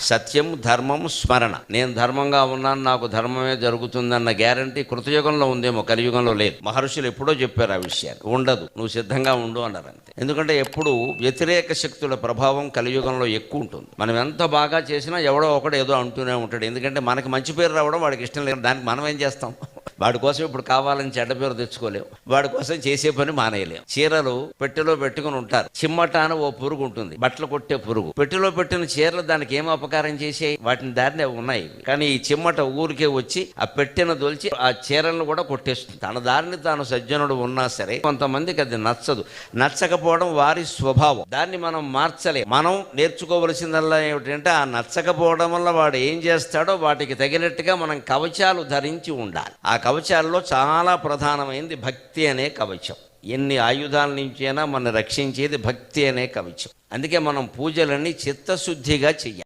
సత్యం, ధర్మం, స్మరణ. నేను ధర్మంగా ఉన్నాను, నాకు ధర్మమే జరుగుతుందన్న గ్యారంటీ కృతయుగంలో ఉందేమో, కలియుగంలో లేదు. మహర్షులు ఎప్పుడో చెప్పారు ఆ విషయాన్ని. ఉండదు, నువ్వు సిద్ధంగా ఉండు అన్నారు అంతే. ఎందుకంటే ఎప్పుడు వ్యతిరేక శక్తుల ప్రభావం కలియుగంలో ఎక్కువ ఉంటుంది. మనం ఎంత బాగా చేసినా ఎవడో ఒకడు ఏదో అంటూనే ఉంటాడు. ఎందుకంటే మనకి మంచి పేరు రావడం వాడికి ఇష్టం లేదు. దానికి మనం ఏం చేస్తాం? వాడి కోసం ఇప్పుడు కావాలని చెడ్డ పేరు తెచ్చుకోలేము, వాడి కోసం చేసే పని మానేయలేము. చీరలు పెట్టెలో పెట్టుకుని ఉంటారు. చిమ్మట అని ఓ పురుగు ఉంటుంది, బట్టలు కొట్టే పురుగు. పెట్టెలో పెట్టిన చీరలు దానికి ఏం అపకారం చేసే? వాటిని దారిని ఉన్నాయి. కానీ ఈ చిమ్మట ఊరికే వచ్చి ఆ పెట్టెను దొల్చి ఆ చీరలను కూడా కొట్టేస్తుంది. తన దారిని తాను సజ్జనుడు ఉన్నా సరే కొంతమందికి అది నచ్చదు. నచ్చకపోవడం వారి స్వభావం. దాన్ని మనం మార్చలే. మనం నేర్చుకోవలసిందల్లా ఏమిటంటే ఆ నచ్చకపోవడం వల్ల వాడు ఏం చేస్తాడో వాటికి తగినట్టుగా మనం కవచాలు ధరించి ఉండాలి. ఆ కవచాల్లో చాలా ప్రధానమైనది భక్తి అనే కవచం. ఎన్ని ఆయుధాల నుంచి అయినా మనం రక్షించేది భక్తి అనే కవచం. అందుకే మనం పూజలన్నీ చిత్తశుద్ధిగా చెయ్యాలి.